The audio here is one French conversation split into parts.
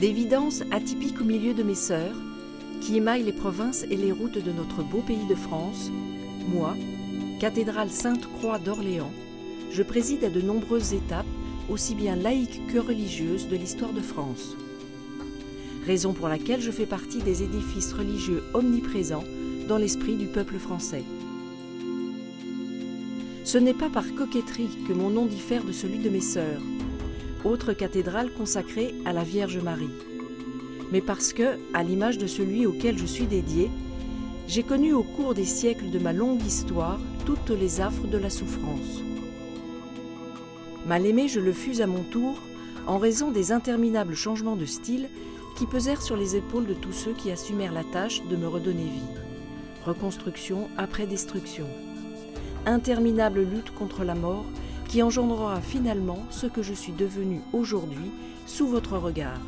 D'évidence atypique au milieu de mes sœurs, qui émaillent les provinces et les routes de notre beau pays de France, moi, cathédrale Sainte-Croix d'Orléans, je préside à de nombreuses étapes, aussi bien laïques que religieuses, de l'histoire de France. Raison pour laquelle je fais partie des édifices religieux omniprésents dans l'esprit du peuple français. Ce n'est pas par coquetterie que mon nom diffère de celui de mes sœurs, autre cathédrale consacrée à la Vierge Marie, mais parce que, à l'image de celui auquel je suis dédiée, j'ai connu au cours des siècles de ma longue histoire toutes les affres de la souffrance. Mal aimé, je le fus à mon tour en raison des interminables changements de style qui pesèrent sur les épaules de tous ceux qui assumèrent la tâche de me redonner vie. Reconstruction après destruction. Interminable lutte contre la mort qui engendrera finalement ce que je suis devenue aujourd'hui sous votre regard.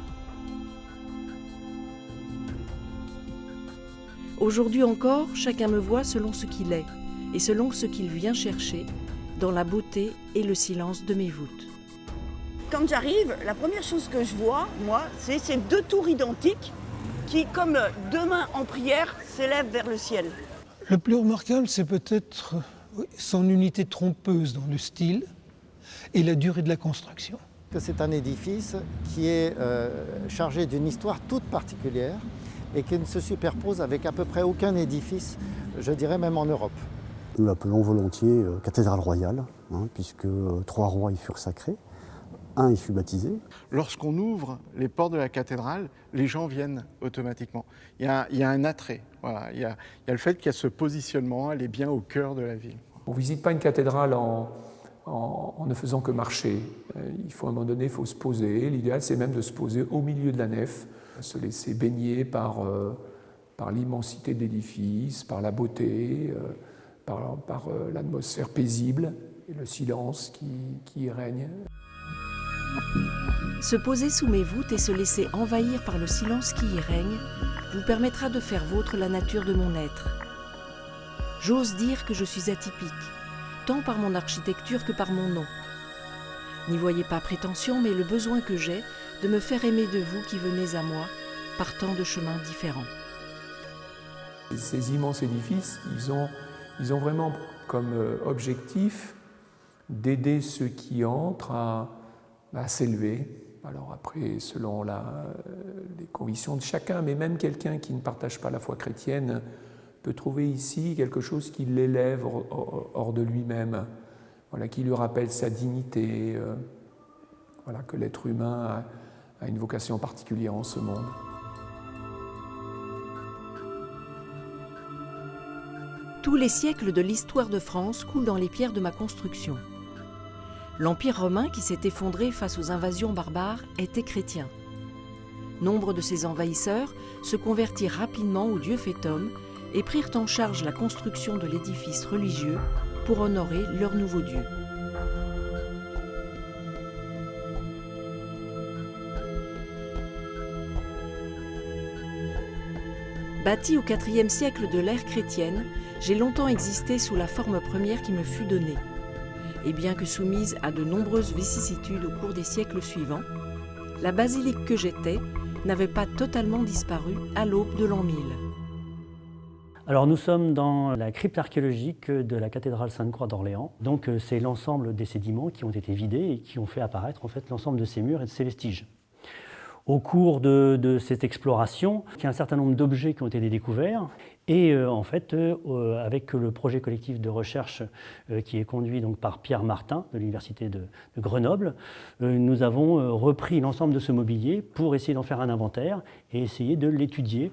Aujourd'hui encore, chacun me voit selon ce qu'il est et selon ce qu'il vient chercher dans la beauté et le silence de mes voûtes. Quand j'arrive, la première chose que je vois, moi, c'est ces deux tours identiques qui, comme deux mains en prière, s'élèvent vers le ciel. Le plus remarquable, c'est peut-être son unité trompeuse dans le style et la durée de la construction. C'est un édifice qui est chargé d'une histoire toute particulière et qui ne se superpose avec à peu près aucun édifice, je dirais même en Europe. Nous l'appelons volontiers cathédrale royale, puisque 3 rois y furent sacrés, un y fut baptisé. Lorsqu'on ouvre les portes de la cathédrale, les gens viennent automatiquement. Il y a un attrait, voilà. Il y a le fait qu'il y a ce positionnement, elle est bien au cœur de la ville. On ne visite pas une cathédrale en ne faisant que marcher. Il faut à un moment donné, il faut se poser. L'idéal, c'est même de se poser au milieu de la nef, se laisser baigner par l'immensité de l'édifice, par la beauté, par l'atmosphère paisible et le silence qui y règne. Se poser sous mes voûtes et se laisser envahir par le silence qui y règne vous permettra de faire vôtre la nature de mon être. J'ose dire que je suis atypique, tant par mon architecture que par mon nom. N'y voyez pas prétention, mais le besoin que j'ai de me faire aimer de vous qui venez à moi par tant de chemins différents. Ces immenses édifices, ils ont vraiment comme objectif d'aider ceux qui entrent à s'élever. Alors après, selon les convictions de chacun, mais même quelqu'un qui ne partage pas la foi chrétienne peut trouver ici quelque chose qui l'élève hors de lui-même, voilà, qui lui rappelle sa dignité, voilà, que l'être humain a une vocation particulière en ce monde. Tous les siècles de l'histoire de France coulent dans les pierres de ma construction. L'Empire romain qui s'est effondré face aux invasions barbares était chrétien. Nombre de ses envahisseurs se convertirent rapidement au Dieu fait homme et prirent en charge la construction de l'édifice religieux pour honorer leur nouveau Dieu. Bâti au IVe siècle de l'ère chrétienne, j'ai longtemps existé sous la forme première qui me fut donnée. Et bien que soumise à de nombreuses vicissitudes au cours des siècles suivants, la basilique que j'étais n'avait pas totalement disparu à l'aube de l'an 1000. Alors nous sommes dans la crypte archéologique de la cathédrale Sainte-Croix d'Orléans. Donc c'est l'ensemble des sédiments qui ont été vidés et qui ont fait apparaître en fait l'ensemble de ces murs et de ces vestiges. Au cours de cette exploration, il y a un certain nombre d'objets qui ont été découverts et en fait, avec le projet collectif de recherche qui est conduit donc par Pierre Martin de l'Université de Grenoble, nous avons repris l'ensemble de ce mobilier pour essayer d'en faire un inventaire et essayer de l'étudier.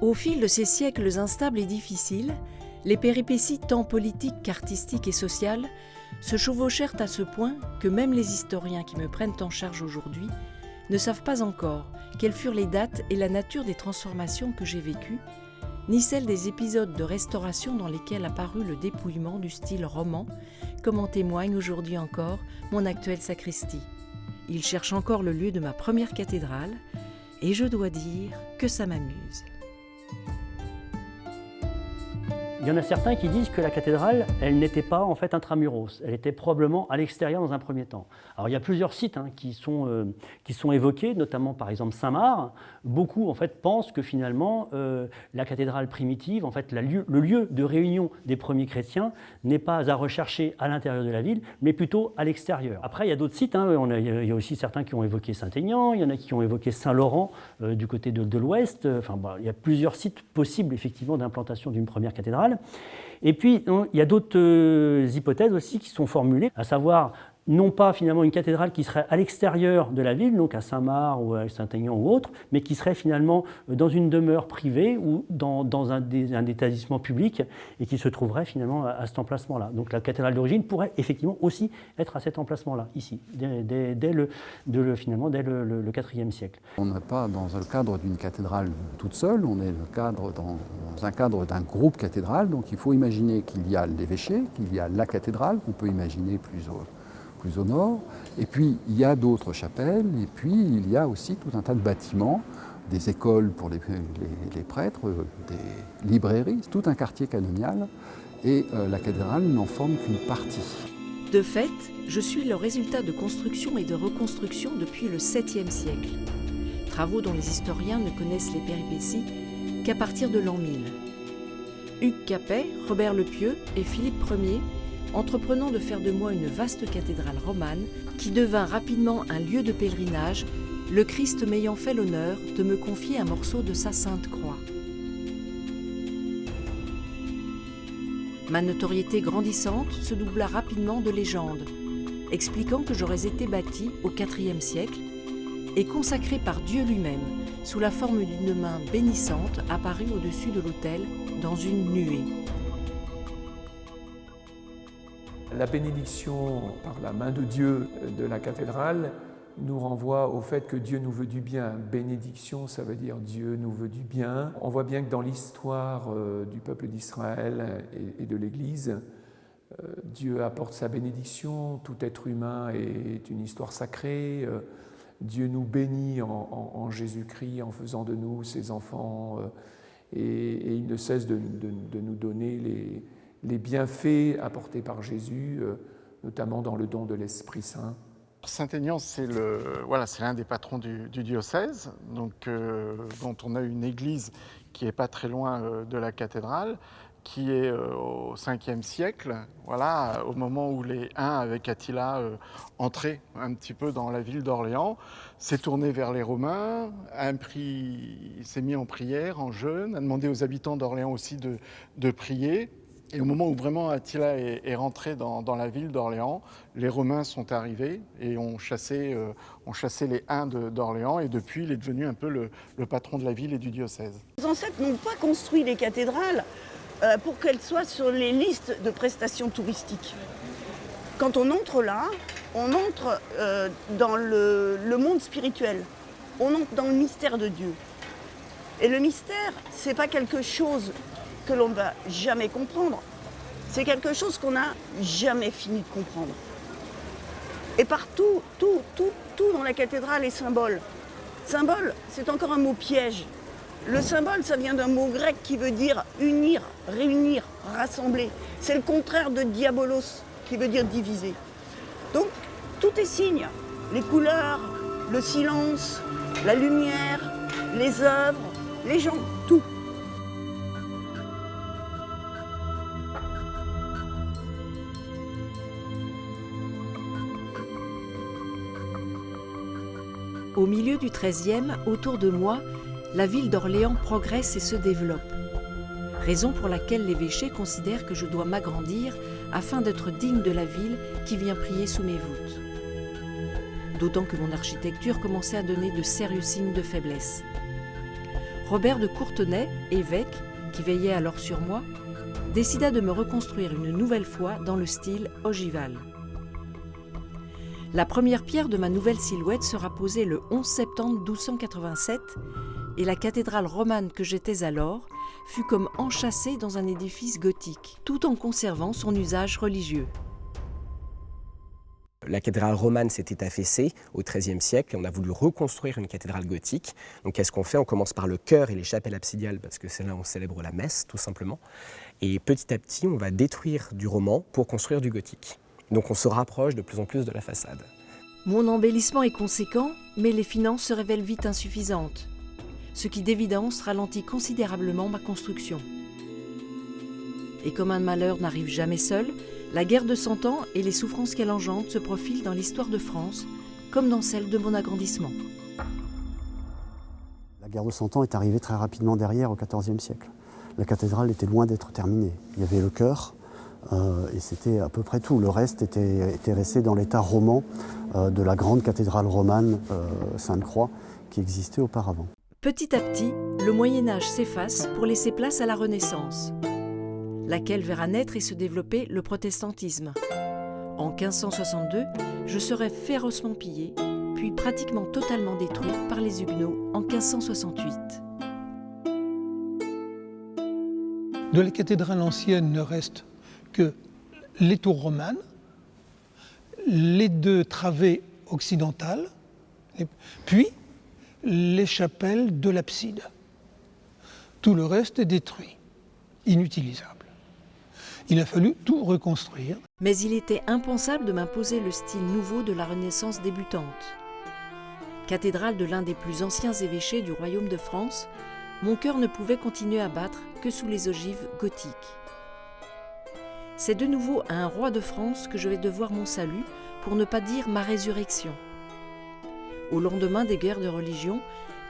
Au fil de ces siècles instables et difficiles, les péripéties tant politiques qu'artistiques et sociales se chevauchèrent à ce point que même les historiens qui me prennent en charge aujourd'hui ne savent pas encore quelles furent les dates et la nature des transformations que j'ai vécues, ni celles des épisodes de restauration dans lesquels apparut le dépouillement du style roman comme en témoigne aujourd'hui encore mon actuelle sacristie. Il cherche encore le lieu de ma première cathédrale et je dois dire que ça m'amuse. Il y en a certains qui disent que la cathédrale, elle n'était pas en fait intramuros, elle était probablement à l'extérieur dans un premier temps. Alors il y a plusieurs sites qui sont évoqués, notamment par exemple Saint-Marc. Beaucoup en fait pensent que finalement la cathédrale primitive, en fait le lieu de réunion des premiers chrétiens, n'est pas à rechercher à l'intérieur de la ville, mais plutôt à l'extérieur. Après il y a d'autres sites, il y a aussi certains qui ont évoqué Saint-Aignan, il y en a qui ont évoqué Saint-Laurent du côté de l'ouest. Il y a plusieurs sites possibles effectivement d'implantation d'une première cathédrale. Et puis, il y a d'autres hypothèses aussi qui sont formulées, à savoir non pas finalement une cathédrale qui serait à l'extérieur de la ville, donc à Saint-Marc ou à Saint-Aignan ou autre, mais qui serait finalement dans une demeure privée ou dans un établissement public et qui se trouverait finalement à cet emplacement-là. Donc la cathédrale d'origine pourrait effectivement aussi être à cet emplacement-là, ici, dès le IVe siècle. On n'est pas dans le cadre d'une cathédrale toute seule, on est dans un cadre d'un groupe cathédral, donc il faut imaginer qu'il y a l'évêché, qu'il y a la cathédrale, qu'on peut imaginer plus au nord, et puis il y a d'autres chapelles, et puis il y a aussi tout un tas de bâtiments, des écoles pour les prêtres, des librairies, tout un quartier canonial, et la cathédrale n'en forme qu'une partie. De fait, je suis le résultat de construction et de reconstruction depuis le 7e siècle, travaux dont les historiens ne connaissent les péripéties qu'à partir de l'an 1000. Hugues Capet, Robert le Pieux et Philippe Ier entreprenant de faire de moi une vaste cathédrale romane qui devint rapidement un lieu de pèlerinage, le Christ m'ayant fait l'honneur de me confier un morceau de sa sainte croix. Ma notoriété grandissante se doubla rapidement de légendes, expliquant que j'aurais été bâti au IVe siècle et consacré par Dieu lui-même, sous la forme d'une main bénissante apparue au-dessus de l'autel dans une nuée. La bénédiction par la main de Dieu de la cathédrale nous renvoie au fait que Dieu nous veut du bien. Bénédiction, ça veut dire Dieu nous veut du bien. On voit bien que dans l'histoire du peuple d'Israël et de l'Église, Dieu apporte sa bénédiction. Tout être humain est une histoire sacrée. Dieu nous bénit en Jésus-Christ en faisant de nous ses enfants et il ne cesse de nous donner les bienfaits apportés par Jésus, notamment dans le don de l'Esprit Saint. Saint-Aignan, c'est l'un des patrons du diocèse, donc, dont on a une église qui n'est pas très loin de la cathédrale, qui est au 5e siècle, voilà, au moment où les Huns, avec Attila, entraient un petit peu dans la ville d'Orléans, s'est tourné vers les Romains, s'est mis en prière, en jeûne, a demandé aux habitants d'Orléans aussi de prier. Et au moment où vraiment Attila est rentré dans la ville d'Orléans, les Romains sont arrivés et ont chassé les Huns d'Orléans. Et depuis, il est devenu un peu le patron de la ville et du diocèse. Les ancêtres n'ont pas construit les cathédrales pour qu'elles soient sur les listes de prestations touristiques. Quand on entre là, on entre dans le monde spirituel. On entre dans le mystère de Dieu. Et le mystère, c'est pas quelque chose que l'on ne va jamais comprendre. C'est quelque chose qu'on n'a jamais fini de comprendre. Et partout, tout dans la cathédrale est symbole. Symbole, c'est encore un mot piège. Le symbole, ça vient d'un mot grec qui veut dire unir, réunir, rassembler. C'est le contraire de diabolos, qui veut dire diviser. Donc, tout est signe. Les couleurs, le silence, la lumière, les œuvres, les gens, tout. Au milieu du XIIIe, autour de moi, la ville d'Orléans progresse et se développe. Raison pour laquelle l'évêché considère que je dois m'agrandir afin d'être digne de la ville qui vient prier sous mes voûtes. D'autant que mon architecture commençait à donner de sérieux signes de faiblesse. Robert de Courtenay, évêque, qui veillait alors sur moi, décida de me reconstruire une nouvelle fois dans le style ogival. La première pierre de ma nouvelle silhouette sera posée le 11 septembre 1287 et la cathédrale romane que j'étais alors fut comme enchâssée dans un édifice gothique, tout en conservant son usage religieux. La cathédrale romane s'était affaissée au XIIIe siècle et on a voulu reconstruire une cathédrale gothique. Donc qu'est-ce qu'on fait? On commence par le chœur et les chapelles absidiales parce que c'est là où on célèbre la messe, tout simplement. Et petit à petit, on va détruire du roman pour construire du gothique. Donc on se rapproche de plus en plus de la façade. Mon embellissement est conséquent, mais les finances se révèlent vite insuffisantes, ce qui d'évidence ralentit considérablement ma construction. Et comme un malheur n'arrive jamais seul, la guerre de 100 ans et les souffrances qu'elle engendre se profilent dans l'histoire de France, comme dans celle de mon agrandissement. La guerre de 100 ans est arrivée très rapidement derrière, au XIVe siècle. La cathédrale était loin d'être terminée. Il y avait le chœur, et c'était à peu près tout. Le reste était resté dans l'état roman de la grande cathédrale romane Sainte-Croix qui existait auparavant. Petit à petit, le Moyen-Âge s'efface pour laisser place à la Renaissance, laquelle verra naître et se développer le protestantisme. En 1562, je serai férocement pillée, puis pratiquement totalement détruite par les Huguenots en 1568. De la cathédrale ancienne ne reste que les tours romanes, les 2 travées occidentales, puis les chapelles de l'abside. Tout le reste est détruit, inutilisable. Il a fallu tout reconstruire. Mais il était impensable de m'imposer le style nouveau de la Renaissance débutante. Cathédrale de l'un des plus anciens évêchés du royaume de France, mon cœur ne pouvait continuer à battre que sous les ogives gothiques. C'est de nouveau à un roi de France que je vais devoir mon salut, pour ne pas dire ma résurrection. Au lendemain des guerres de religion,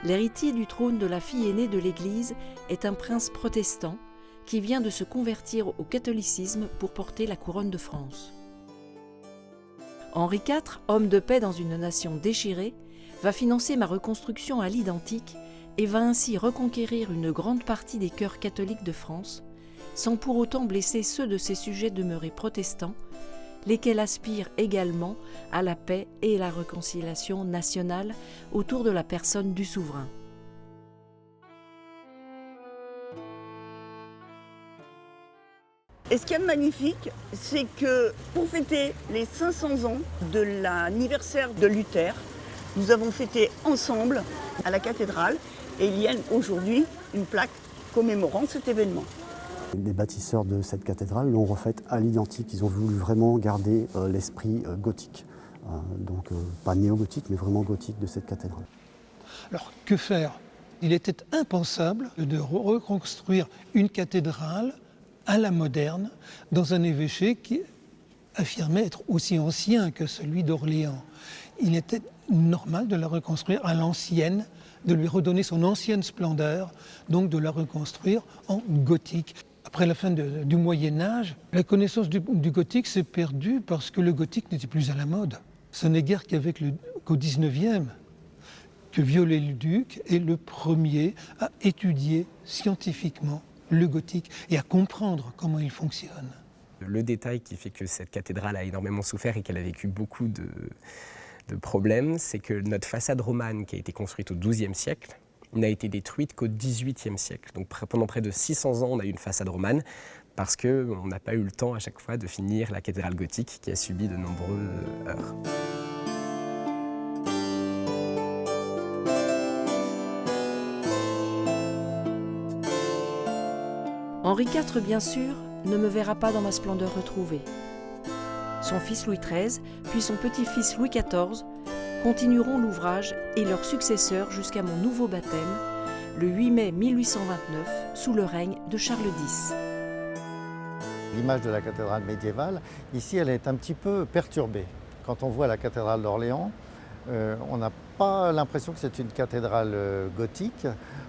l'héritier du trône de la fille aînée de l'Église est un prince protestant qui vient de se convertir au catholicisme pour porter la couronne de France. Henri IV, homme de paix dans une nation déchirée, va financer ma reconstruction à l'identique et va ainsi reconquérir une grande partie des cœurs catholiques de France, sans pour autant blesser ceux de ses sujets demeurés protestants, lesquels aspirent également à la paix et la réconciliation nationale autour de la personne du souverain. Et ce qui est magnifique, c'est que pour fêter les 500 ans de l'anniversaire de Luther, nous avons fêté ensemble à la cathédrale et il y a aujourd'hui une plaque commémorant cet événement. Les bâtisseurs de cette cathédrale l'ont refaite à l'identique. Ils ont voulu vraiment garder l'esprit gothique. Donc pas néo-gothique, mais vraiment gothique de cette cathédrale. Alors que faire? Il était impensable de reconstruire une cathédrale à la moderne dans un évêché qui affirmait être aussi ancien que celui d'Orléans. Il était normal de la reconstruire à l'ancienne, de lui redonner son ancienne splendeur, donc de la reconstruire en gothique. Après la fin du Moyen-Âge, la connaissance du gothique s'est perdue parce que le gothique n'était plus à la mode. Ce n'est guère qu'au XIXe que Viollet-le-Duc est le premier à étudier scientifiquement le gothique et à comprendre comment il fonctionne. Le détail qui fait que cette cathédrale a énormément souffert et qu'elle a vécu beaucoup de problèmes, c'est que notre façade romane qui a été construite au XIIe siècle n'a été détruite qu'au XVIIIe siècle. Donc pendant près de 600 ans, on a eu une façade romane parce qu'on n'a pas eu le temps à chaque fois de finir la cathédrale gothique qui a subi de nombreuses heurts. Henri IV, bien sûr, ne me verra pas dans ma splendeur retrouvée. Son fils Louis XIII, puis son petit-fils Louis XIV, continueront l'ouvrage et leurs successeurs jusqu'à mon nouveau baptême, le 8 mai 1829, sous le règne de Charles X. L'image de la cathédrale médiévale, ici, elle est un petit peu perturbée. Quand on voit la cathédrale d'Orléans, on n'a pas l'impression que c'est une cathédrale gothique.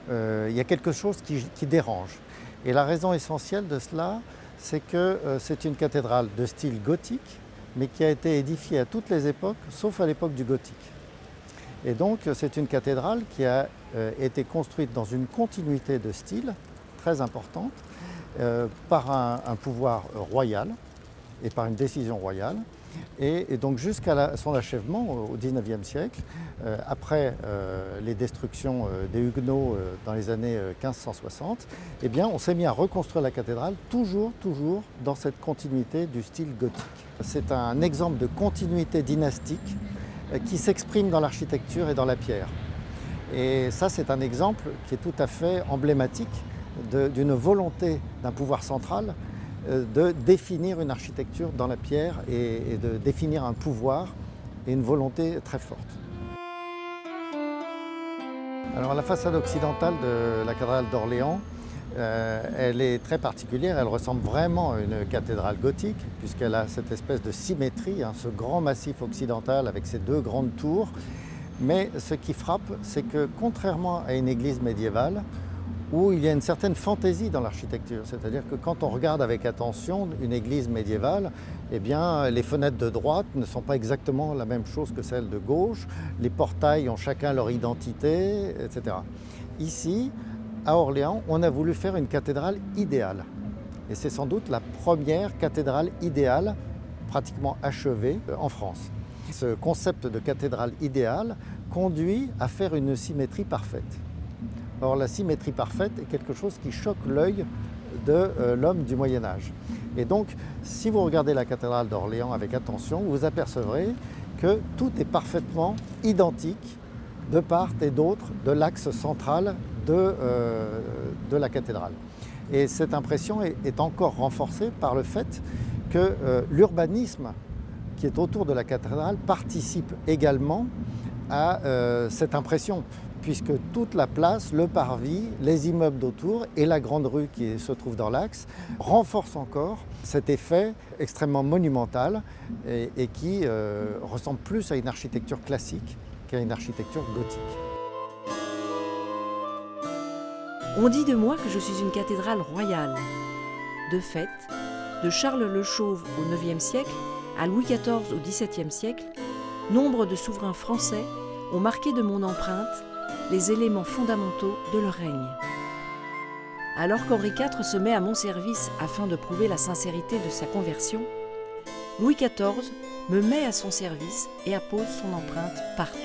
Il y a quelque chose qui dérange. Et la raison essentielle de cela, c'est que c'est une cathédrale de style gothique, mais qui a été édifiée à toutes les époques, sauf à l'époque du gothique. Et donc, c'est une cathédrale qui a été construite dans une continuité de style très importante, par un pouvoir royal et par une décision royale. Et donc jusqu'à son achèvement au XIXe siècle, après les destructions des Huguenots dans les années 1560, eh bien, on s'est mis à reconstruire la cathédrale toujours dans cette continuité du style gothique. C'est un exemple de continuité dynastique qui s'exprime dans l'architecture et dans la pierre. Et ça, c'est un exemple qui est tout à fait emblématique d'une volonté d'un pouvoir central de définir une architecture dans la pierre et de définir un pouvoir et une volonté très forte. Alors la façade occidentale de la cathédrale d'Orléans, elle est très particulière, elle ressemble vraiment à une cathédrale gothique puisqu'elle a cette espèce de symétrie, ce grand massif occidental avec ses deux grandes tours. Mais ce qui frappe, c'est que contrairement à une église médiévale, où il y a une certaine fantaisie dans l'architecture, c'est-à-dire que quand on regarde avec attention une église médiévale, eh bien, les fenêtres de droite ne sont pas exactement la même chose que celles de gauche, les portails ont chacun leur identité, etc. Ici, à Orléans, on a voulu faire une cathédrale idéale. Et c'est sans doute la première cathédrale idéale pratiquement achevée en France. Ce concept de cathédrale idéale conduit à faire une symétrie parfaite. Or, la symétrie parfaite est quelque chose qui choque l'œil de l'homme du Moyen-Âge. Et donc, si vous regardez la cathédrale d'Orléans avec attention, vous apercevrez que tout est parfaitement identique de part et d'autre de l'axe central de la cathédrale. Et cette impression est encore renforcée par le fait que l'urbanisme qui est autour de la cathédrale participe également à cette impression, puisque toute la place, le parvis, les immeubles d'autour et la grande rue qui se trouve dans l'axe renforcent encore cet effet extrêmement monumental et qui ressemble plus à une architecture classique qu'à une architecture gothique. On dit de moi que je suis une cathédrale royale. De fait, de Charles le Chauve au IXe siècle à Louis XIV au XVIIe siècle, nombre de souverains français ont marqué de mon empreinte les éléments fondamentaux de leur règne. Alors qu'Henri IV se met à mon service afin de prouver la sincérité de sa conversion, Louis XIV me met à son service et appose son empreinte partout.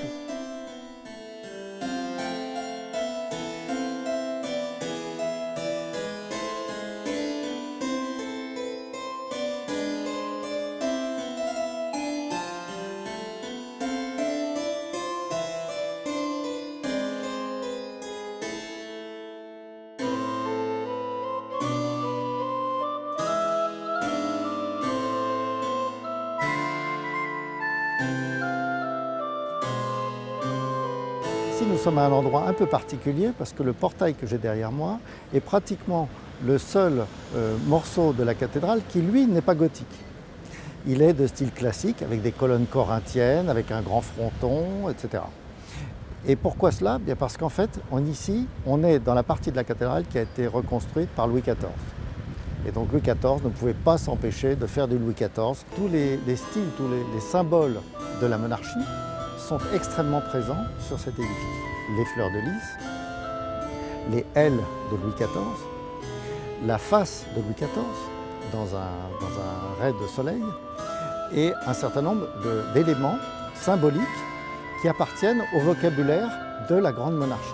Ici, nous sommes à un endroit un peu particulier parce que le portail que j'ai derrière moi est pratiquement le seul morceau de la cathédrale qui, lui, n'est pas gothique. Il est de style classique, avec des colonnes corinthiennes, avec un grand fronton, etc. Et pourquoi cela? Bien parce qu'en fait, ici, on est dans la partie de la cathédrale qui a été reconstruite par Louis XIV. Et donc Louis XIV ne pouvait pas s'empêcher de faire du Louis XIV. Tous les styles, tous les symboles de la monarchie sont extrêmement présents sur cet édifice. Les fleurs de lys, les ailes de Louis XIV, la face de Louis XIV dans un raid de soleil et un certain nombre d'éléments symboliques qui appartiennent au vocabulaire de la grande monarchie.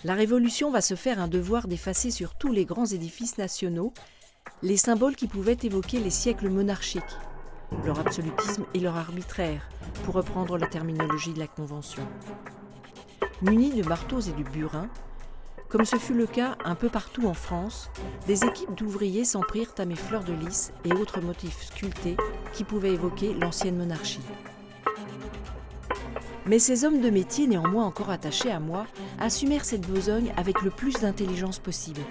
La Révolution va se faire un devoir d'effacer sur tous les grands édifices nationaux les symboles qui pouvaient évoquer les siècles monarchiques, leur absolutisme et leur arbitraire, pour reprendre la terminologie de la Convention. Munis de marteaux et de burins, comme ce fut le cas un peu partout en France, des équipes d'ouvriers s'en prirent à mes fleurs de lys et autres motifs sculptés qui pouvaient évoquer l'ancienne monarchie. Mais ces hommes de métier, néanmoins encore attachés à moi, assumèrent cette besogne avec le plus d'intelligence possible.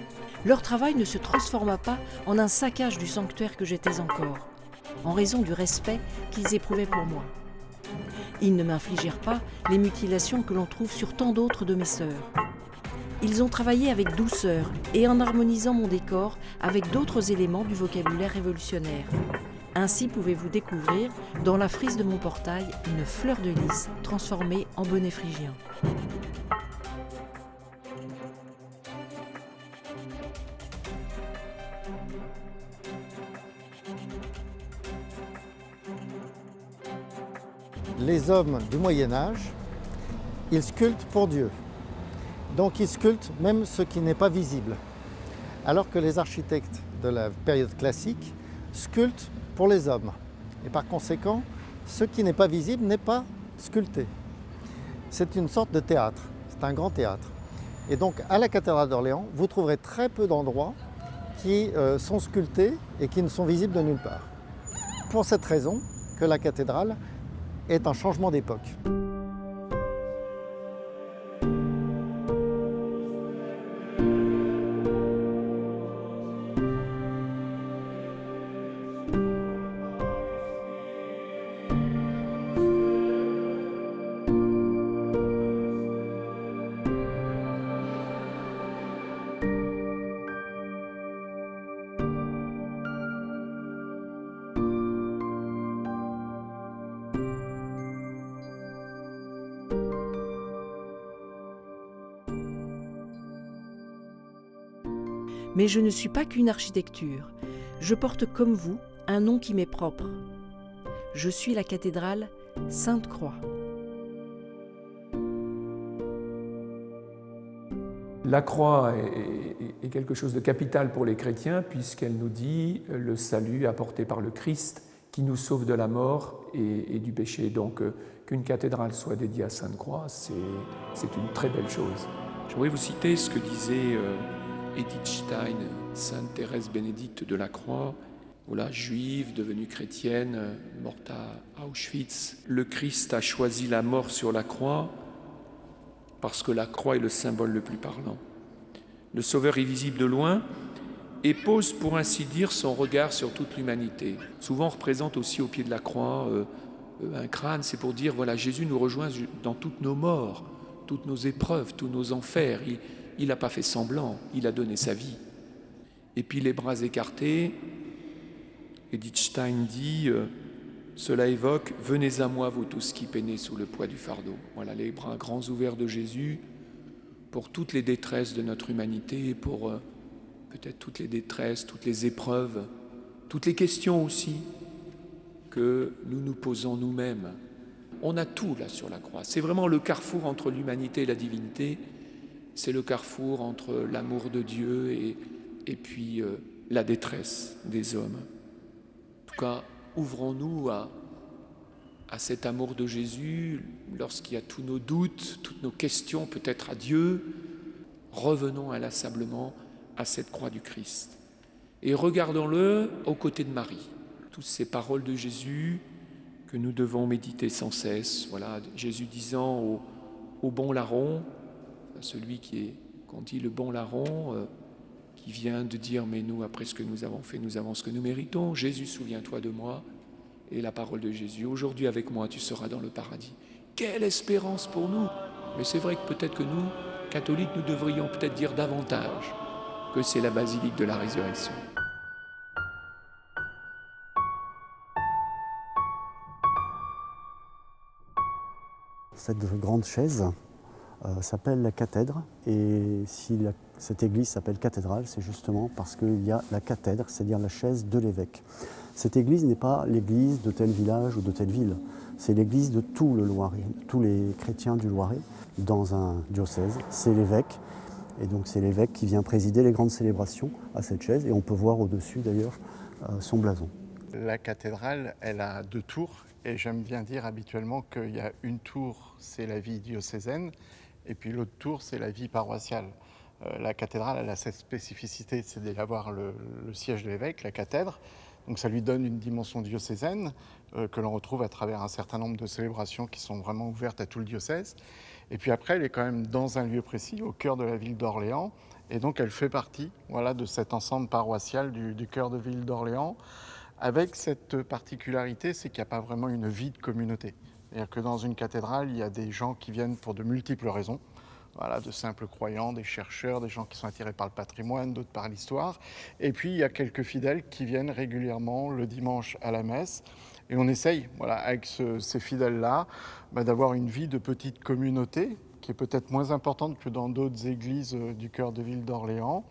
Leur travail ne se transforma pas en un saccage du sanctuaire que j'étais encore, en raison du respect qu'ils éprouvaient pour moi. Ils ne m'infligèrent pas les mutilations que l'on trouve sur tant d'autres de mes sœurs. Ils ont travaillé avec douceur et en harmonisant mon décor avec d'autres éléments du vocabulaire révolutionnaire. Ainsi pouvez-vous découvrir, dans la frise de mon portail, une fleur de lys transformée en bonnet phrygien. Les hommes du Moyen-Âge, ils sculptent pour Dieu. Donc ils sculptent même ce qui n'est pas visible. Alors que les architectes de la période classique sculptent pour les hommes. Et par conséquent, ce qui n'est pas visible n'est pas sculpté. C'est une sorte de théâtre, c'est un grand théâtre. Et donc à la cathédrale d'Orléans, vous trouverez très peu d'endroits qui sont sculptés et qui ne sont visibles de nulle part. Pour cette raison que la cathédrale est un changement d'époque. Mais je ne suis pas qu'une architecture. Je porte comme vous un nom qui m'est propre. Je suis la cathédrale Sainte-Croix. La croix est quelque chose de capital pour les chrétiens puisqu'elle nous dit le salut apporté par le Christ qui nous sauve de la mort et du péché. Donc qu'une cathédrale soit dédiée à Sainte-Croix, c'est une très belle chose. Je voudrais vous citer ce que disait Edith Stein, Sainte Thérèse Bénédicte de la Croix, voilà, juive, devenue chrétienne, morte à Auschwitz. Le Christ a choisi la mort sur la croix parce que la croix est le symbole le plus parlant. Le Sauveur est visible de loin et pose, pour ainsi dire, son regard sur toute l'humanité. Souvent, on représente aussi au pied de la croix un crâne, c'est pour dire, voilà, Jésus nous rejoint dans toutes nos morts, toutes nos épreuves, tous nos enfers. Il n'a pas fait semblant, il a donné sa vie. Et puis les bras écartés, Edith Stein dit, cela évoque « Venez à moi, vous tous qui peinez sous le poids du fardeau ». Voilà les bras grands ouverts de Jésus pour toutes les détresses de notre humanité, pour peut-être toutes les détresses, toutes les épreuves, toutes les questions aussi que nous nous posons nous-mêmes. On a tout là sur la croix. C'est vraiment le carrefour entre l'humanité et la divinité. C'est le carrefour entre l'amour de Dieu et puis la détresse des hommes. En tout cas, ouvrons-nous à cet amour de Jésus lorsqu'il y a tous nos doutes, toutes nos questions peut-être à Dieu. Revenons inlassablement à cette croix du Christ. Et regardons-le aux côtés de Marie. Toutes ces paroles de Jésus que nous devons méditer sans cesse. Voilà, Jésus disant au bon larron, celui qu'on dit le bon larron, qui vient de dire « Mais nous, après ce que nous avons fait, nous avons ce que nous méritons. Jésus, souviens-toi de moi. » Et la parole de Jésus, « Aujourd'hui avec moi, tu seras dans le paradis. » Quelle espérance pour nous! Mais c'est vrai que peut-être que nous, catholiques, nous devrions peut-être dire davantage que c'est la basilique de la résurrection. Cette grande chaise s'appelle la cathèdre, et si cette église s'appelle cathédrale, c'est justement parce qu'il y a la cathèdre, c'est-à-dire la chaise de l'évêque. Cette église n'est pas l'église de tel village ou de telle ville, c'est l'église de tout le Loiret, tous les chrétiens du Loiret dans un diocèse. C'est l'évêque, et donc c'est l'évêque qui vient présider les grandes célébrations à cette chaise, et on peut voir au-dessus d'ailleurs son blason. La cathédrale, elle a 2 tours, et j'aime bien dire habituellement qu'il y a une tour, c'est la vie diocésaine, et puis l'autre tour, c'est la vie paroissiale. La cathédrale, elle a cette spécificité, c'est d'avoir le siège de l'évêque, la cathèdre. Donc ça lui donne une dimension diocésaine que l'on retrouve à travers un certain nombre de célébrations qui sont vraiment ouvertes à tout le diocèse. Et puis après, elle est quand même dans un lieu précis, au cœur de la ville d'Orléans. Et donc elle fait partie de cet ensemble paroissial du cœur de ville d'Orléans, avec cette particularité, c'est qu'il n'y a pas vraiment une vie de communauté. C'est-à-dire que dans une cathédrale, il y a des gens qui viennent pour de multiples raisons. Voilà, de simples croyants, des chercheurs, des gens qui sont attirés par le patrimoine, d'autres par l'histoire. Et puis, il y a quelques fidèles qui viennent régulièrement le dimanche à la messe. Et on essaye, voilà, avec ces fidèles-là, d'avoir une vie de petite communauté, qui est peut-être moins importante que dans d'autres églises du cœur de ville d'Orléans.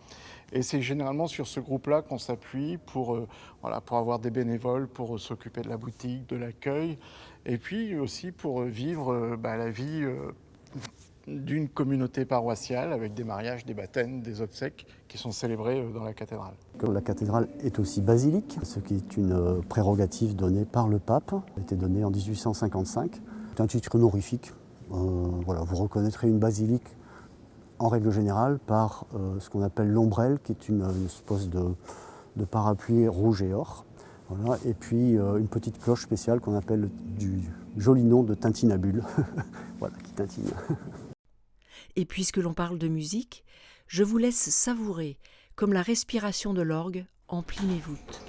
Et c'est généralement sur ce groupe-là qu'on s'appuie pour avoir des bénévoles, pour s'occuper de la boutique, de l'accueil, et puis aussi pour vivre la vie d'une communauté paroissiale avec des mariages, des baptêmes, des obsèques qui sont célébrés dans la cathédrale. La cathédrale est aussi basilique, ce qui est une prérogative donnée par le pape. Elle a été donnée en 1855. C'est un titre honorifique. Voilà, vous reconnaîtrez une basilique en règle générale par ce qu'on appelle l'ombrelle, qui est une espèce de parapluie rouge et or. Voilà, et puis une petite cloche spéciale qu'on appelle du joli nom de tintinabule, voilà, qui tintine. Et puisque l'on parle de musique, je vous laisse savourer, comme la respiration de l'orgue emplit mes voûtes.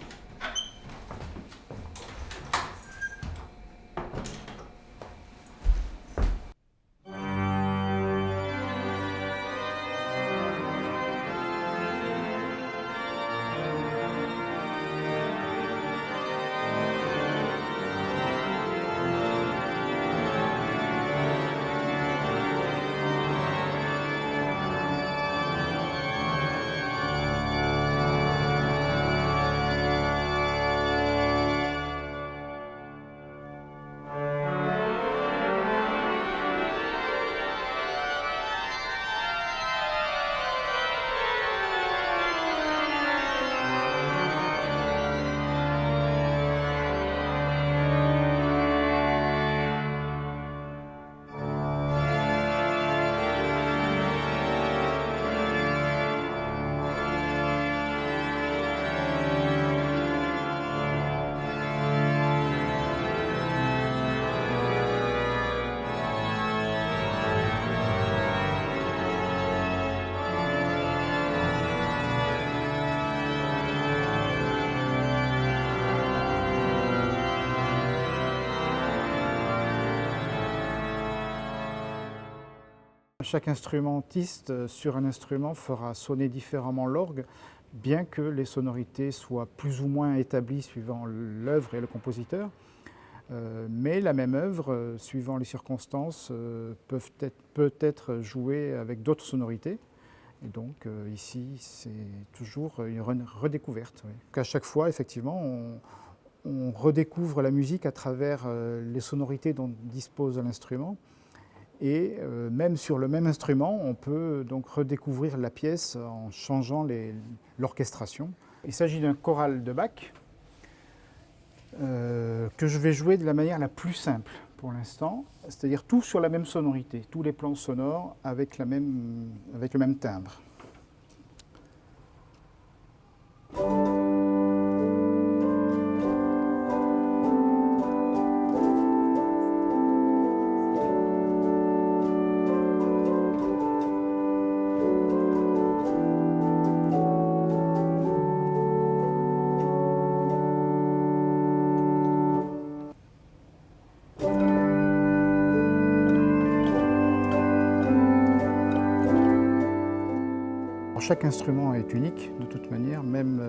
Chaque instrumentiste sur un instrument fera sonner différemment l'orgue, bien que les sonorités soient plus ou moins établies suivant l'œuvre et le compositeur. Mais la même œuvre, suivant les circonstances, peut être jouée avec d'autres sonorités. Et donc ici, c'est toujours une redécouverte. Oui. À chaque fois, effectivement, on redécouvre la musique à travers les sonorités dont dispose l'instrument. Et même sur le même instrument, on peut donc redécouvrir la pièce en changeant l'orchestration. Il s'agit d'un choral de Bach que je vais jouer de la manière la plus simple pour l'instant, c'est-à-dire tout sur la même sonorité, tous les plans sonores avec le même timbre. Chaque instrument est unique de toute manière, même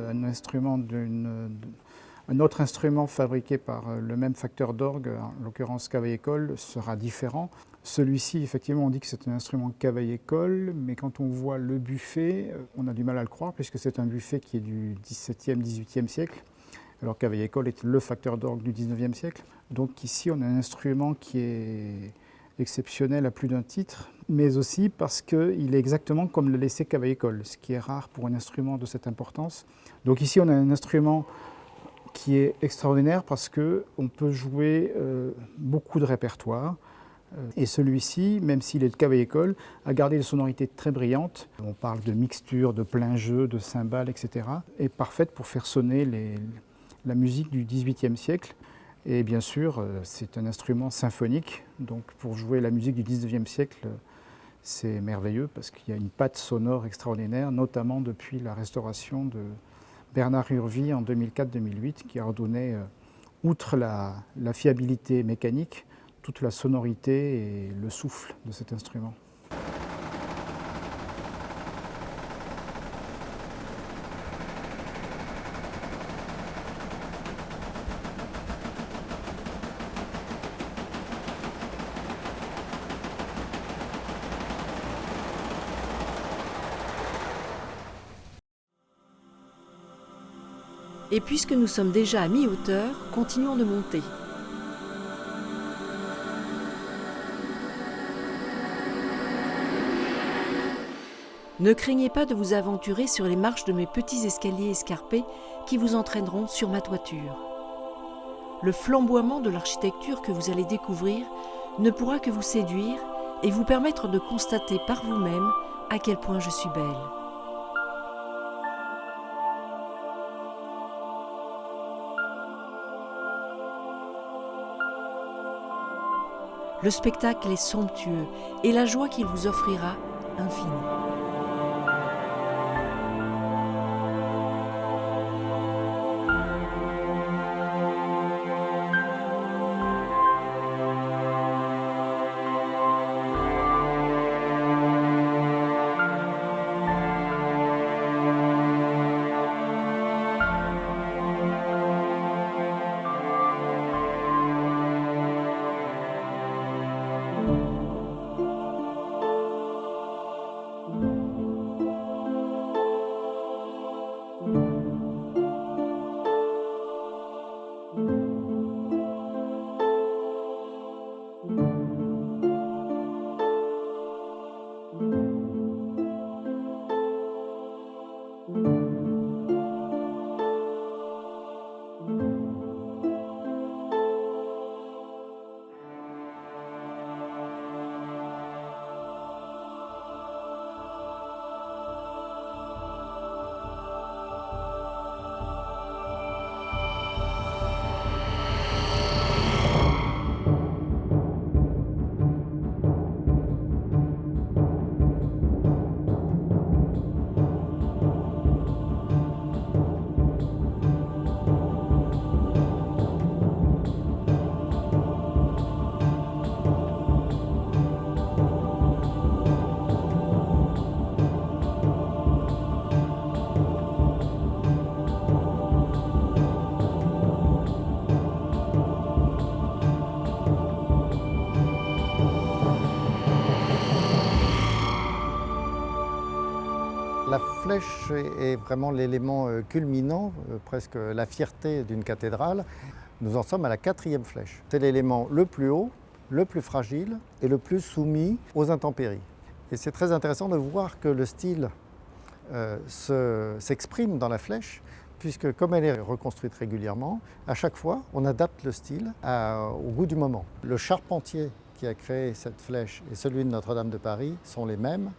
un autre instrument fabriqué par le même facteur d'orgue, en l'occurrence Cavaillé-Coll, sera différent. Celui-ci, effectivement, on dit que c'est un instrument Cavaillé-Coll, mais quand on voit le buffet, on a du mal à le croire, puisque c'est un buffet qui est du XVIIe, XVIIIe siècle, alors Cavaillé-Coll est le facteur d'orgue du XIXe siècle. Donc ici, on a un instrument qui est exceptionnel à plus d'un titre, mais aussi parce qu'il est exactement comme le laissait Cavaillé-Coll, ce qui est rare pour un instrument de cette importance. Donc ici, on a un instrument qui est extraordinaire parce qu'on peut jouer beaucoup de répertoire. Et celui-ci, même s'il est de Cavaillé-Coll, a gardé des sonorités très brillantes. On parle de mixture, de plein jeu, de cymbales, etc. Et parfaite pour faire sonner la musique du XVIIIe siècle. Et bien sûr, c'est un instrument symphonique, donc pour jouer la musique du XIXe siècle, c'est merveilleux parce qu'il y a une patte sonore extraordinaire, notamment depuis la restauration de Bernard Urvy en 2004-2008, qui a redonné, outre la fiabilité mécanique, toute la sonorité et le souffle de cet instrument. Et puisque nous sommes déjà à mi-hauteur, continuons de monter. Ne craignez pas de vous aventurer sur les marches de mes petits escaliers escarpés qui vous entraîneront sur ma toiture. Le flamboiement de l'architecture que vous allez découvrir ne pourra que vous séduire et vous permettre de constater par vous-même à quel point je suis belle. Le spectacle est somptueux et la joie qu'il vous offrira infinie. La flèche est vraiment l'élément culminant, presque la fierté d'une cathédrale. Nous en sommes à la 4e flèche. C'est l'élément le plus haut, le plus fragile et le plus soumis aux intempéries. Et c'est très intéressant de voir que le style s'exprime dans la flèche, puisque comme elle est reconstruite régulièrement, à chaque fois, on adapte le style au goût du moment. Le charpentier qui a créé cette flèche et celui de Notre-Dame de Paris sont les mêmes.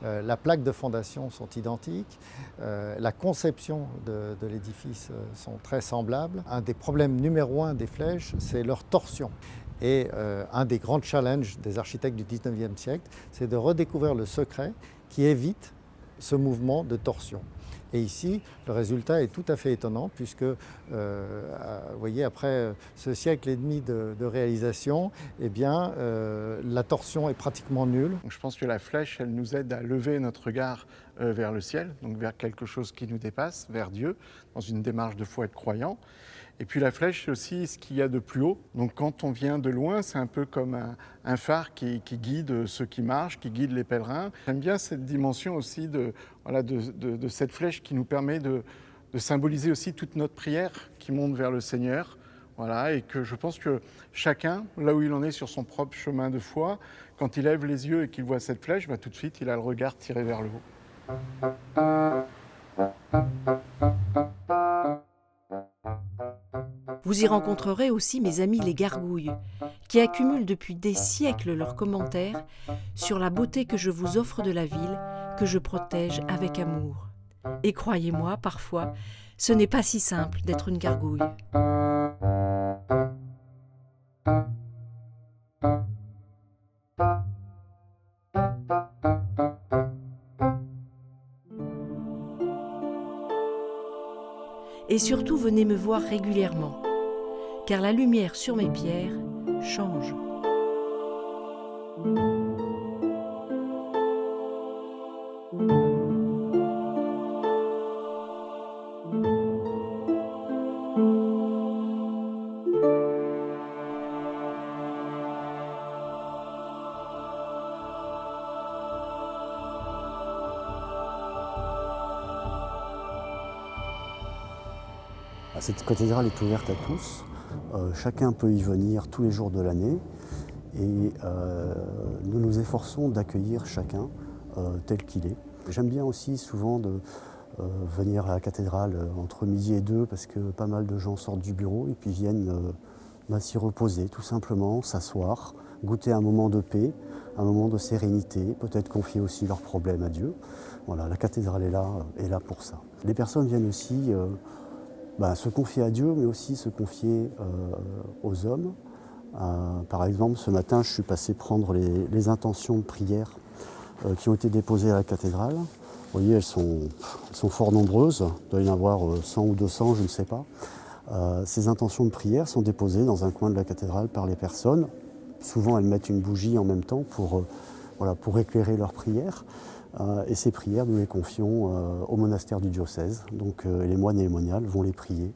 La plaque de fondation sont identiques. La conception de l'édifice sont très semblables. Un des problèmes numéro 1 des flèches, c'est leur torsion. Et un des grands challenges des architectes du 19e siècle, c'est de redécouvrir le secret qui évite ce mouvement de torsion. Et ici, le résultat est tout à fait étonnant puisque, vous voyez, après ce siècle et demi de réalisation, eh bien, la torsion est pratiquement nulle. Donc je pense que la flèche, elle nous aide à lever notre regard vers le ciel, donc vers quelque chose qui nous dépasse, vers Dieu, dans une démarche de foi et de croyant. Et puis la flèche, c'est aussi ce qu'il y a de plus haut. Donc quand on vient de loin, c'est un peu comme un phare qui guide ceux qui marchent, qui guide les pèlerins. J'aime bien cette dimension aussi de cette flèche qui nous permet de symboliser aussi toute notre prière qui monte vers le Seigneur. Voilà, et que je pense que chacun, là où il en est sur son propre chemin de foi, quand il lève les yeux et qu'il voit cette flèche, tout de suite, il a le regard tiré vers le haut. Vous y rencontrerez aussi mes amis les gargouilles, qui accumulent depuis des siècles leurs commentaires sur la beauté que je vous offre de la ville, que je protège avec amour. Et croyez-moi, parfois, ce n'est pas si simple d'être une gargouille. Et surtout, venez me voir régulièrement, car la lumière sur mes pierres change. Cette cathédrale est ouverte à tous, chacun peut y venir tous les jours de l'année et nous nous efforçons d'accueillir chacun tel qu'il est. J'aime bien aussi souvent de venir à la cathédrale entre midi et 2 parce que pas mal de gens sortent du bureau et puis viennent s'y reposer tout simplement, s'asseoir, goûter un moment de paix, un moment de sérénité, peut-être confier aussi leurs problèmes à Dieu. Voilà, la cathédrale est là pour ça. Les personnes viennent aussi se confier à Dieu, mais aussi se confier aux hommes. Par exemple, ce matin, je suis passé prendre les intentions de prière qui ont été déposées à la cathédrale. Vous voyez, elles sont fort nombreuses, il doit y en avoir 100 ou 200, je ne sais pas. Ces intentions de prière sont déposées dans un coin de la cathédrale par les personnes. Souvent, elles mettent une bougie en même temps pour éclairer leurs prières. Et ces prières, nous les confions au monastère du diocèse. Donc les moines et les moniales vont les prier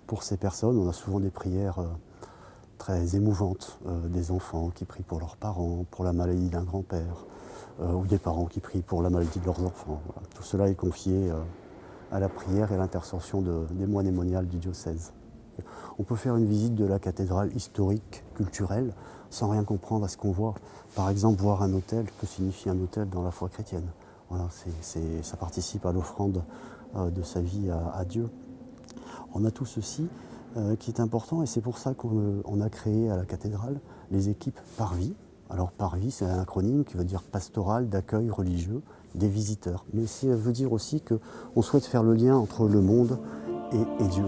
pour ces personnes. On a souvent des prières très émouvantes, des enfants qui prient pour leurs parents, pour la maladie d'un grand-père, ou des parents qui prient pour la maladie de leurs enfants. Voilà. Tout cela est confié à la prière et à l'intercession des moines et moniales du diocèse. On peut faire une visite de la cathédrale historique, culturelle, sans rien comprendre à ce qu'on voit. Par exemple, voir un autel, que signifie un autel dans la foi chrétienne. Voilà, ça participe à l'offrande de sa vie à Dieu. On a tout ceci qui est important et c'est pour ça qu'on a créé à la cathédrale les équipes Parvis. Alors Parvis, c'est un acronyme qui veut dire pastoral d'accueil religieux des visiteurs. Mais ça veut dire aussi qu'on souhaite faire le lien entre le monde et Dieu.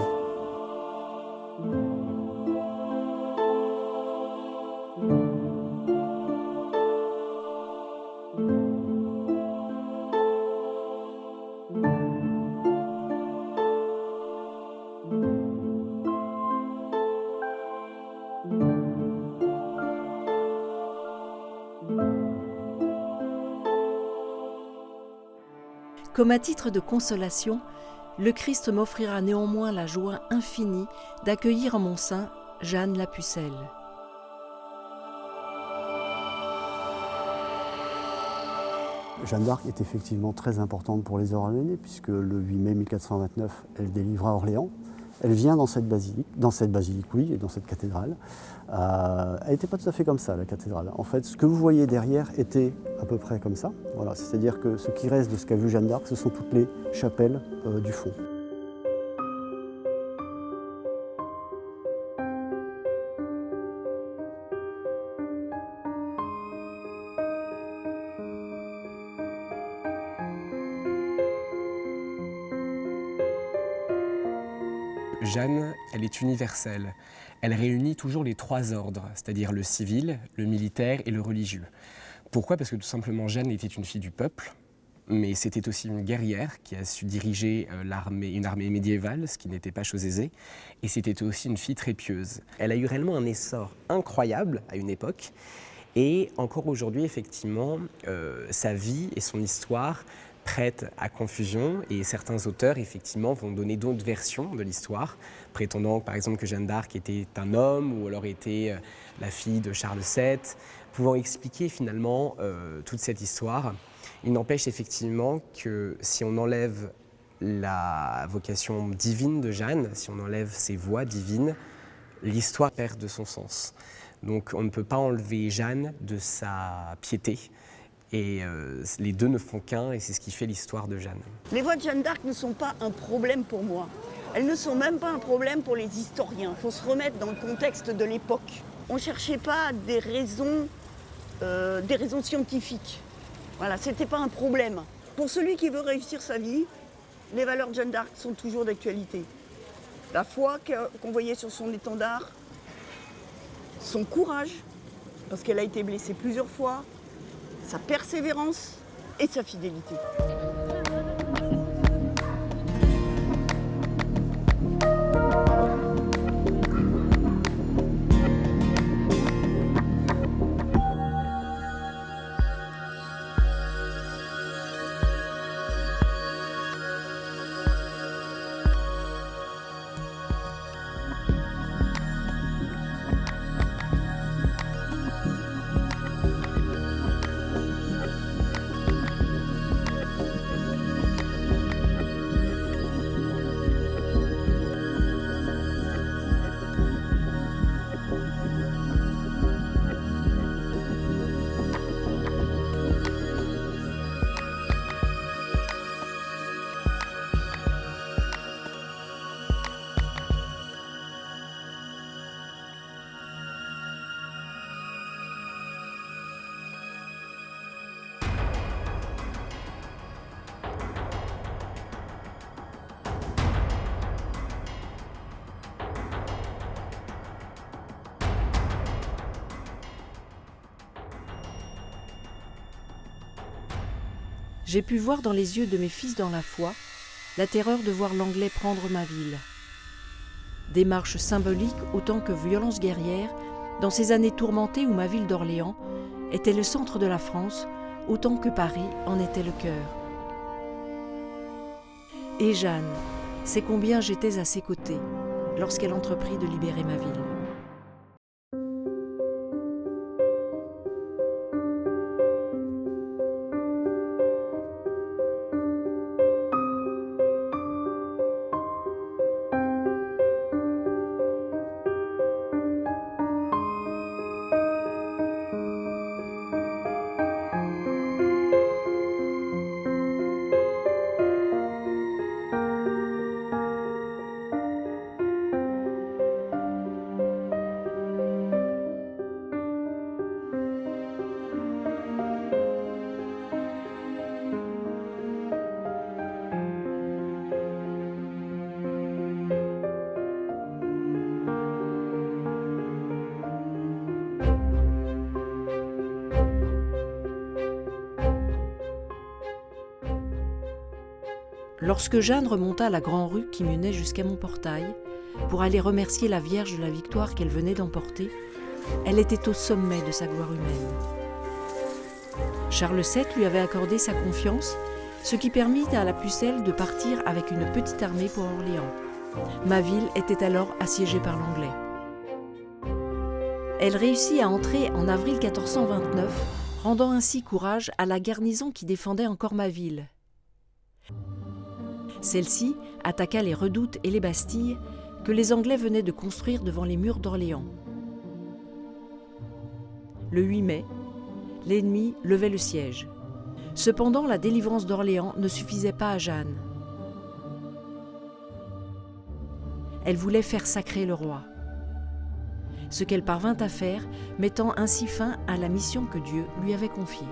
Comme à titre de consolation, le Christ m'offrira néanmoins la joie infinie d'accueillir en mon sein Jeanne la Pucelle. Jeanne d'Arc est effectivement très importante pour les Orléanais puisque le 8 mai 1429, elle délivra Orléans. Elle vient dans cette basilique, oui, et dans cette cathédrale. Elle n'était pas tout à fait comme ça, la cathédrale. En fait, ce que vous voyez derrière était à peu près comme ça. Voilà, c'est-à-dire que ce qui reste de ce qu'a vu Jeanne d'Arc, ce sont toutes les chapelles du fond. Jeanne, elle est universelle. Elle réunit toujours les trois ordres, c'est-à-dire le civil, le militaire et le religieux. Pourquoi ? Parce que tout simplement, Jeanne était une fille du peuple, mais c'était aussi une guerrière qui a su diriger une armée médiévale, ce qui n'était pas chose aisée, et c'était aussi une fille très pieuse. Elle a eu réellement un essor incroyable à une époque, et encore aujourd'hui, effectivement, sa vie et son histoire prête à confusion et certains auteurs effectivement vont donner d'autres versions de l'histoire, prétendant par exemple que Jeanne d'Arc était un homme ou alors était la fille de Charles VII, pouvant expliquer finalement toute cette histoire. Il n'empêche effectivement que si on enlève la vocation divine de Jeanne, si on enlève ses voix divines, l'histoire perd de son sens. Donc on ne peut pas enlever Jeanne de sa piété. Et les deux ne font qu'un, et c'est ce qui fait l'histoire de Jeanne. Les voix de Jeanne d'Arc ne sont pas un problème pour moi. Elles ne sont même pas un problème pour les historiens. Il faut se remettre dans le contexte de l'époque. On ne cherchait pas des raisons scientifiques. Voilà, ce n'était pas un problème. Pour celui qui veut réussir sa vie, les valeurs de Jeanne d'Arc sont toujours d'actualité. La foi qu'on voyait sur son étendard, son courage, parce qu'elle a été blessée plusieurs fois, sa persévérance et sa fidélité. j'ai pu voir dans les yeux de mes fils dans la foi la terreur de voir l'Anglais prendre ma ville. Démarche symbolique autant que violence guerrière, dans ces années tourmentées où ma ville d'Orléans était le centre de la France, autant que Paris en était le cœur. Et Jeanne, c'est combien j'étais à ses côtés lorsqu'elle entreprit de libérer ma ville. Lorsque Jeanne remonta la grande rue qui menait jusqu'à mon portail, pour aller remercier la Vierge de la victoire qu'elle venait d'emporter, elle était au sommet de sa gloire humaine. Charles VII lui avait accordé sa confiance, ce qui permit à la pucelle de partir avec une petite armée pour Orléans. Ma ville était alors assiégée par l'Anglais. Elle réussit à entrer en avril 1429, rendant ainsi courage à la garnison qui défendait encore ma ville. Celle-ci attaqua les redoutes et les bastilles que les Anglais venaient de construire devant les murs d'Orléans. Le 8 mai, l'ennemi levait le siège. Cependant, la délivrance d'Orléans ne suffisait pas à Jeanne. Elle voulait faire sacrer le roi. Ce qu'elle parvint à faire, mettant ainsi fin à la mission que Dieu lui avait confiée.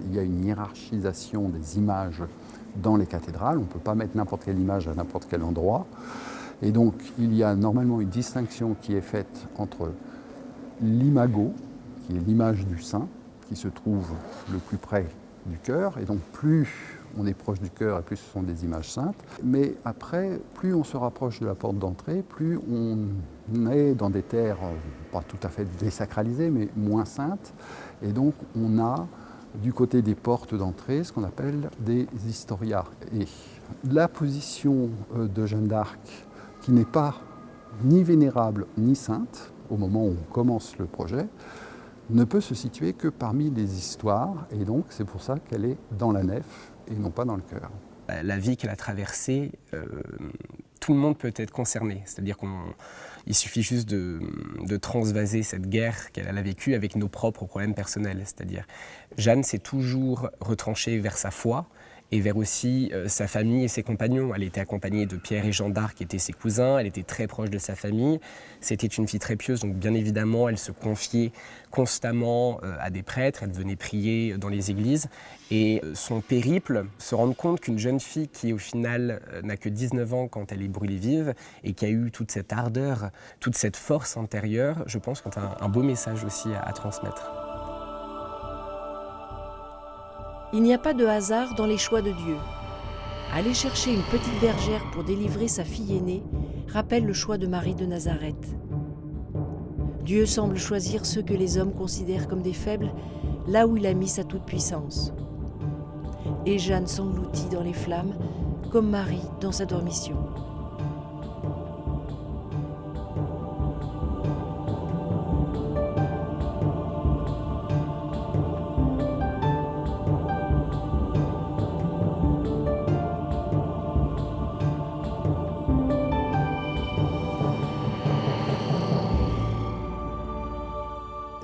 Il y a une hiérarchisation des images dans les cathédrales. On ne peut pas mettre n'importe quelle image à n'importe quel endroit. Et donc, il y a normalement une distinction qui est faite entre l'imago, qui est l'image du saint, qui se trouve le plus près du cœur. Et donc, plus on est proche du cœur et plus ce sont des images saintes. Mais après, plus on se rapproche de la porte d'entrée, plus on est dans des terres pas tout à fait désacralisées, mais moins saintes. Et donc, on a du côté des portes d'entrée, ce qu'on appelle des historias. Et la position de Jeanne d'Arc, qui n'est pas ni vénérable ni sainte, au moment où on commence le projet, ne peut se situer que parmi les histoires, et donc c'est pour ça qu'elle est dans la nef et non pas dans le chœur. La vie qu'elle a traversée, tout le monde peut être concerné, c'est-à-dire qu'il suffit juste de transvaser cette guerre qu'elle a vécue avec nos propres problèmes personnels. C'est-à-dire, Jeanne s'est toujours retranchée vers sa foi et vers aussi sa famille et ses compagnons. Elle était accompagnée de Pierre et Jean d'Arc, qui étaient ses cousins, elle était très proche de sa famille. C'était une fille très pieuse, donc bien évidemment, elle se confiait constamment à des prêtres, elle venait prier dans les églises. Et son périple, se rendre compte qu'une jeune fille qui au final n'a que 19 ans quand elle est brûlée vive et qui a eu toute cette ardeur, toute cette force intérieure, je pense que c'est un beau message aussi à transmettre. Il n'y a pas de hasard dans les choix de Dieu. Aller chercher une petite bergère pour délivrer sa fille aînée rappelle le choix de Marie de Nazareth. Dieu semble choisir ceux que les hommes considèrent comme des faibles, là où il a mis sa toute-puissance. Et Jeanne s'engloutit dans les flammes, comme Marie dans sa dormition.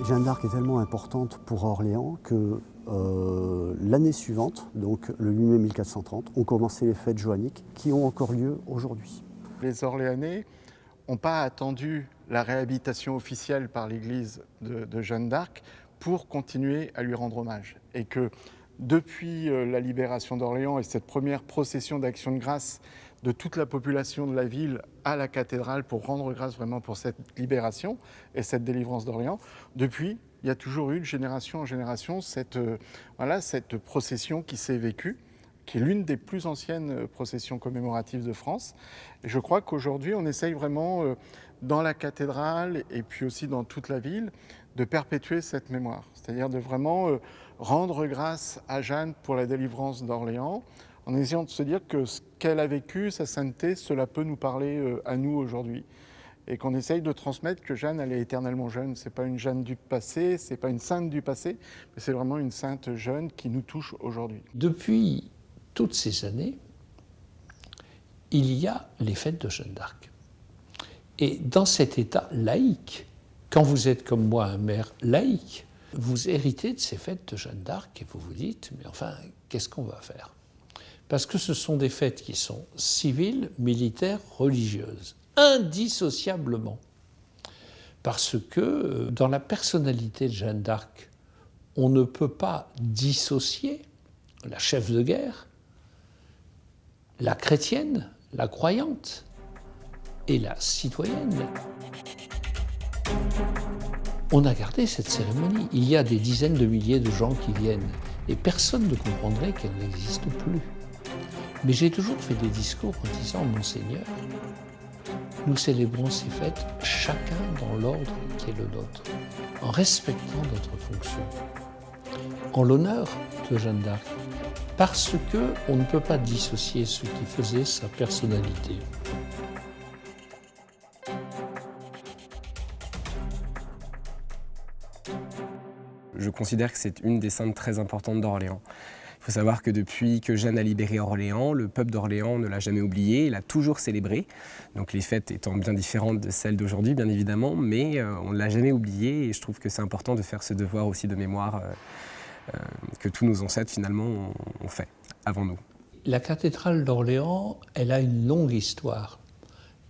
Jeanne d'Arc est tellement importante pour Orléans que l'année suivante, donc le 8 mai 1430, ont commencé les fêtes joanniques qui ont encore lieu aujourd'hui. Les Orléanais n'ont pas attendu la réhabilitation officielle par l'Église de Jeanne d'Arc pour continuer à lui rendre hommage. Et que depuis la libération d'Orléans et cette première procession d'action de grâce de toute la population de la ville à la cathédrale pour rendre grâce vraiment pour cette libération et cette délivrance d'Orléans, depuis, il y a toujours eu de génération en génération cette procession qui s'est vécue, qui est l'une des plus anciennes processions commémoratives de France. Et je crois qu'aujourd'hui, on essaye vraiment, dans la cathédrale et puis aussi dans toute la ville, de perpétuer cette mémoire. C'est-à-dire de vraiment rendre grâce à Jeanne pour la délivrance d'Orléans, en essayant de se dire que ce qu'elle a vécu, sa sainteté, cela peut nous parler à nous aujourd'hui. Et qu'on essaye de transmettre que Jeanne, elle est éternellement jeune. Ce n'est pas une Jeanne du passé, ce n'est pas une sainte du passé, mais c'est vraiment une sainte jeune qui nous touche aujourd'hui. Depuis toutes ces années, il y a les fêtes de Jeanne d'Arc. Et dans cet état laïque, quand vous êtes comme moi un maire laïque, vous héritez de ces fêtes de Jeanne d'Arc et vous vous dites, mais enfin, qu'est-ce qu'on va faire ? Parce que ce sont des fêtes qui sont civiles, militaires, religieuses, indissociablement. Parce que dans la personnalité de Jeanne d'Arc, on ne peut pas dissocier la chef de guerre, la chrétienne, la croyante et la citoyenne. On a gardé cette cérémonie. Il y a des dizaines de milliers de gens qui viennent et personne ne comprendrait qu'elle n'existe plus. Mais j'ai toujours fait des discours en disant « Monseigneur, nous célébrons ces fêtes chacun dans l'ordre qui est le nôtre, en respectant notre fonction, en l'honneur de Jeanne d'Arc, parce qu'on ne peut pas dissocier ce qui faisait sa personnalité. » Je considère que c'est une des saintes très importantes d'Orléans. Il faut savoir que depuis que Jeanne a libéré Orléans, le peuple d'Orléans ne l'a jamais oublié, il a toujours célébré. Donc les fêtes étant bien différentes de celles d'aujourd'hui, bien évidemment, mais on ne l'a jamais oublié et je trouve que c'est important de faire ce devoir aussi de mémoire que tous nos ancêtres finalement ont fait avant nous. La cathédrale d'Orléans, elle a une longue histoire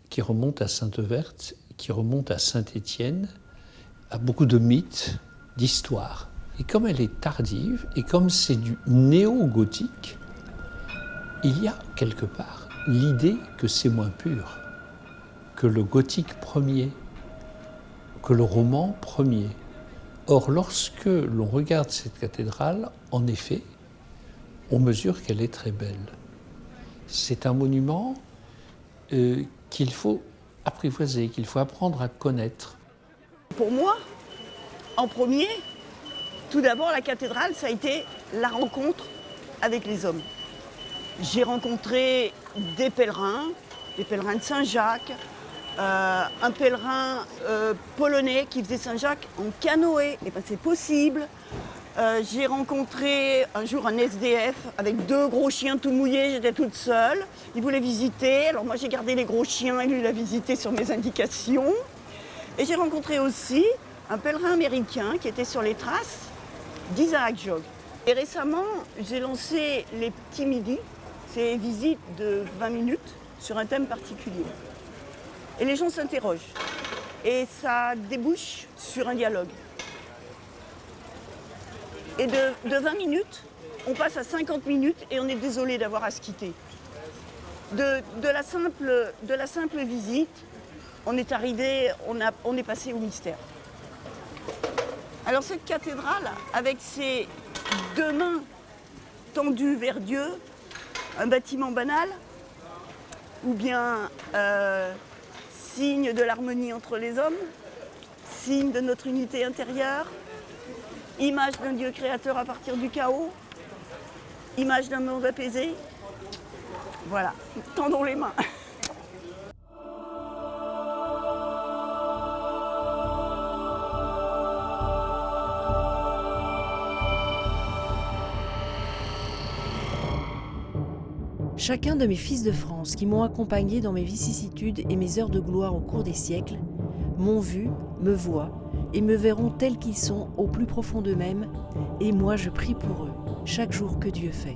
qui remonte à Sainte-Verte, qui remonte à Saint-Étienne, à beaucoup de mythes, d'histoires. Et comme elle est tardive, et comme c'est du néo-gothique, il y a quelque part l'idée que c'est moins pur, que le gothique premier, que le roman premier. Or, lorsque l'on regarde cette cathédrale, en effet, on mesure qu'elle est très belle. C'est un monument qu'il faut apprivoiser, qu'il faut apprendre à connaître. Pour moi, en premier, tout d'abord, la cathédrale, ça a été la rencontre avec les hommes. J'ai rencontré des pèlerins de Saint-Jacques, un pèlerin polonais qui faisait Saint-Jacques en canoë, et ben c'est possible. J'ai rencontré un jour un SDF avec 2 gros chiens tout mouillés, j'étais toute seule. Il voulait visiter, alors moi j'ai gardé les gros chiens et lui l'a visité sur mes indications. Et j'ai rencontré aussi un pèlerin américain qui était sur les traces d'Isaac Jogues. Et récemment, j'ai lancé les petits midis, ces visites de 20 minutes sur un thème particulier. Et les gens s'interrogent. Et ça débouche sur un dialogue. Et de 20 minutes, on passe à 50 minutes et on est désolé d'avoir à se quitter. De la simple visite, on est arrivé, on est passé au mystère. Alors cette cathédrale, avec ses deux mains tendues vers Dieu, un bâtiment banal, ou bien signe de l'harmonie entre les hommes, signe de notre unité intérieure, image d'un Dieu créateur à partir du chaos, image d'un monde apaisé. Voilà, tendons les mains. Chacun de mes fils de France qui m'ont accompagné dans mes vicissitudes et mes heures de gloire au cours des siècles m'ont vu, me voient et me verront tels qu'ils sont au plus profond d'eux-mêmes, et moi je prie pour eux chaque jour que Dieu fait.